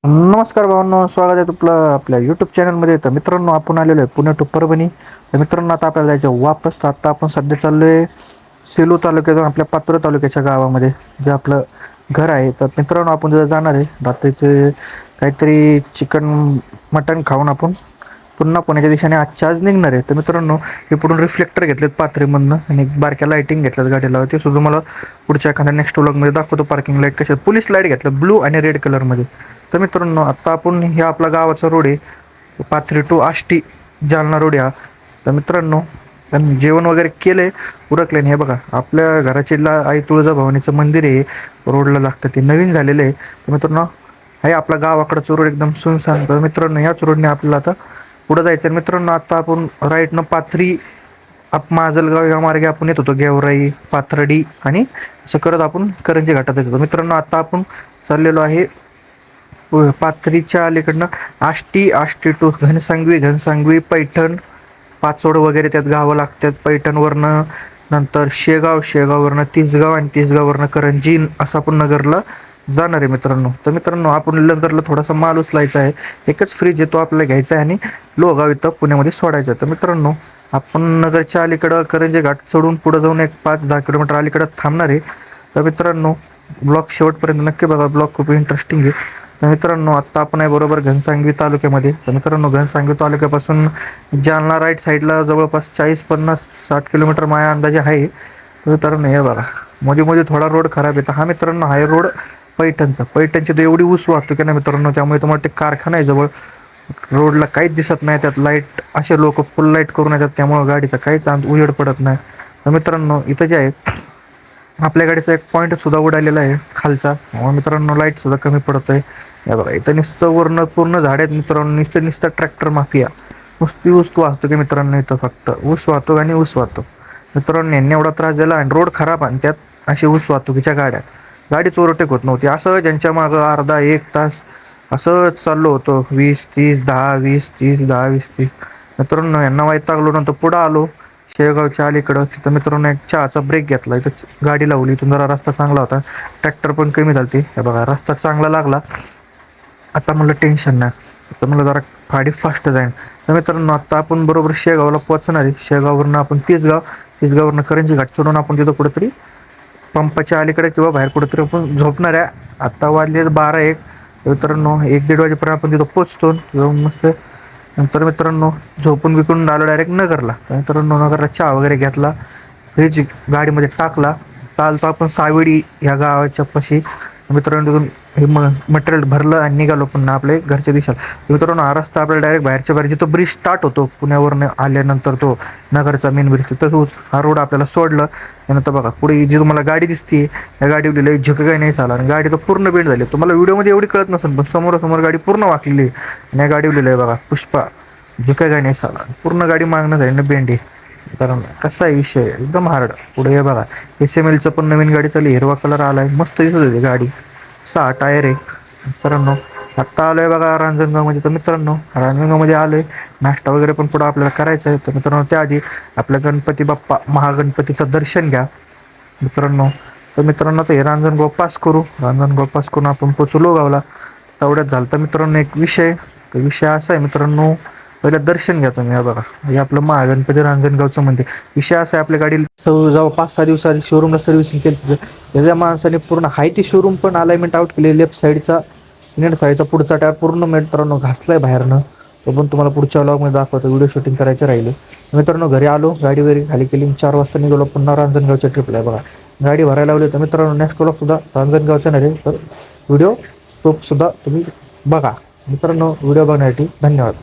नमस्कार भावांनो, स्वागत आहे तुपलं आपल्या युट्यूब चॅनलमध्ये. तर मित्रांनो, आपण आलेलो आहे पुणे टू परभणी. तर मित्रांनो, आता आपल्याला जायचं वापस. तर आता आपण सध्या चाललोय सेलू तालुक्यातून आपल्या पात्र तालुक्याच्या गावामध्ये, जे आपलं घर आहे. तर मित्रांनो, आपण तिथं जाणार आहे. रात्रीचे काहीतरी चिकन मटण खाऊन आपण पुन्हा पुण्याच्या दिशेने आजच्या आज निघणार आहे. तर मित्रांनो, हे पुढून रिफ्लेक्टर घेतलेत पाथरीमधनं आणि बारक्या लाईटिंग घेतल्यात गाडीला. ते सुद्धा मला पुढच्या एखाद्या नेक्स्ट व्लॉगमध्ये दाखवतो. पार्किंग लाईट कशा पोलीस लाईट घेतलं ब्लू आणि रेड कलरमध्ये. तर मित्रांनो, आता आपण हे आपला गावाचा रोड आहे, पाथरी टू आष्टी जालना रोड हा. तर मित्रांनो, त्यांनी जेवण वगैरे केलंय उरकले. हे बघा, आपल्या घराची आई तुळजाभवानीचं मंदिर आहे, रोडला लागतं, ते नवीन झालेलं आहे. तर मित्रांनो, आहे आपला गावाकडचं रोड एकदम सुनसान. तर मित्रांनो, ह्याच रोडने आपल्याला आता पुढे जायचं आहे. मित्रांनो, आता आपण राईटनं पाथरी माजलगाव या मार्गे आपण येत होतो, गेवराई, पाथर्डी आणि असं करत आपण करंजी घाटात येत होतो. मित्रांनो, आता आपण चाललेलो आहे पाथरीच्या अलीकडनं आष्टी टू घनसांगवी पैठण, पाचोड वगैरे त्यात गावं लागतात. पैठणवरनं नंतर शेगाववरनं तिसगाव आणि तिसगाववरनं करंजी, असं आपण नगरला जाणार आहे मित्रांनो. तर मित्रांनो, आपण नगरला थोडासा माल उचलायचा आहे. एकच फ्रीज आहे, तो आपल्याला घ्यायचा आहे आणि लोहगाव इथं पुण्यामध्ये सोडायचं आहे. तर मित्रांनो, आपण नगरच्या अलीकडं करंजी घाट सोडून पुढे जाऊन एक 5-10 किलोमीटर अलीकडं थांबणार आहे. तर मित्रांनो, ब्लॉग शेवटपर्यंत नक्की बघा, ब्लॉग खूप इंटरेस्टिंग आहे. तर मित्रांनो, आत्ता आपण आहे बरोबर घनसांगवी तालुक्यामध्ये. तर मित्रांनो, घनसांगवी तालुक्यापासून जालना राईट साईडला जवळपास 40-50-60 किलोमीटर माझ्या अंदाजे आहे. तर मित्रांनो, हे बघा, मध्ये मध्ये थोडा रोड खराब आहे. तर हा मित्रांनो आहे रोड पैठणची. तर एवढी ऊस वाहतूक आहे ना मित्रांनो, त्यामुळे तुम्हाला ते कारखाना आहे जवळ, रोडला काहीच दिसत नाही. त्यात लाईट असे लोक फुल लाईट करून येतात, त्यामुळे गाडीचा काहीच उजेड पडत नाही. तर मित्रांनो, इथं जे आहे आपल्या गाडीचा एक पॉईंट सुद्धा उडालेला आहे खालचा, मित्रांनो लाईट सुद्धा कमी पडतोय. हे बघा, इथं नुसतं वर्ण पूर्ण झाड आहेत मित्रांनो, नुसतं ट्रॅक्टर माफिया, नुसती ऊस वाहतूक आहे मित्रांनो. इथं फक्त ऊस वाहतूक आणि ऊस वाहतूक. मित्रांनो, यांनी एवढा त्रास दिला आणि रोड खराब आणि त्यात अशी ऊस वाहतुकीच्या गाड्या, गाडीच ओव्हरटेक होत नव्हती. असं ज्यांच्या मागं अर्धा 1 तास असंच चाललो होतो, 20-30 10 20-30 10 20-30. मित्रांनो, यांना वैतागलो, नंतर पुढं आलो शेगावच्या अलीकडं. तिथं मित्रांनो एक चहाचा ब्रेक घेतला, इथं गाडी लावली. इथून जरा रस्ता चांगला होता, ट्रॅक्टर पण कमी झालते. हे बघा, रस्ता चांगला लागला. आता म्हणलं टेन्शन नाही, आता म्हणलं जरा गाडी फास्ट जाईन. तर मित्रांनो, आता आपण बरोबर शेगावला पोहोचणार आहे. शेगाववरनं आपण तिसगाववरनं करंजी घाट चढून आपण तिथं कुठेतरी पंपाच्या अलीकडे किंवा बाहेर कुठेतरी आपण झोपणार आहे. आता वाजले 12-1. मित्रांनो, 1-1:30 वाजेपर्यंत आपण तिथं पोहोचतो जाऊन मस्त. नंतर मित्रांनो, झोपून बिकून आलो डायरेक्ट नगरला. तर मित्रांनो, नगरला चहा वगैरे घेतला, फ्रीज गाडीमध्ये टाकला. चालतो आपण सावेडी ह्या गावाच्या पाशी. मित्रांनो, तिथून हे मटेरियल भरलं आणि निघालो पुन्हा आपल्या घरच्या दिशेला. मित्रांनो, हा रस्ता आपल्याला डायरेक्ट बाहेरच्या बाहेर जिथं ब्रिज स्टार्ट होतो पुण्यावरनं आल्यानंतर, तो नगरचा मेन ब्रिज, तिथं हा रोड आपल्याला सोडलं. त्यानंतर बघा, पुढे जी तुम्हाला गाडी दिसते, या गाडीवर लिहिलं झुक काही नाही झाला आणि गाडी तर पूर्ण बेंड झाली. तुम्हाला व्हिडिओमध्ये एवढी कळत नसेल, पण समोर गाडी पूर्ण वाकलेली आहे. आणि या गाडीवर लिहिलं आहे बघा, पुष्पा झुका काही नाही झाला, पूर्ण गाडी मागणं झाली ना बेंडी. कारण कसा आहे विषय, एकदम हार्ड. पुढे हे बघा, SMLचं पण नवीन गाडी चालली, हिरवा कलर आलाय, मस्त दिसत होती गाडी, 6 टायर आहे. मित्रांनो, आत्ता आलोय बघा रांजणगावमध्ये. तर मित्रांनो, रांजणगावमध्ये आलोय, नाश्ता वगैरे पण पुढं आपल्याला करायचा आहे. तर मित्रांनो, त्याआधी आपल्या गणपती बाप्पा महागणपतीचं दर्शन घ्या मित्रांनो. तर मित्रांनो, तर हे रांजणगाव पास करून आपण पोचू लोगावला. तेवढ्यात झालं. तर मित्रांनो, एक विषय, तर विषय असा आहे मित्रांनो, पहिलं दर्शन घ्या तुम्ही. हे बघा, हे आपलं महागणपती रांजणगावचं मंदिर. विषय असा आहे, आपल्या गाडीला जवळ 5-6 दिवसाआधी शोरूमला सर्व्हिसिंग केली. त्याच्या माणसाने पूर्ण हाय ती शोरूम पण अलाइनमेंट आउट केली. लेफ्ट साईडचा नेट साईडचा पुढचा टायर पूर्ण मित्रांनो घासलाय बाहेरनं. तो पण तुम्हाला पुढच्या व्लॉगमध्ये दाखवतो. व्हिडिओ शूटिंग करायचं राहिले. मित्रांनो, घरी आलो, गाडी वगैरे खाली केली, 4 वाजता निघालो पुन्हा रांजणगावच्या ट्रिपला. आहे बघा, गाडी भरायला लावली. तर मित्रांनो, नेक्स्ट व्लॉग सुद्धा रांजणगावचा नाही, तर व्हिडिओ तो सुद्धा तुम्ही बघा मित्रांनो. व्हिडिओ बघण्यासाठी धन्यवाद.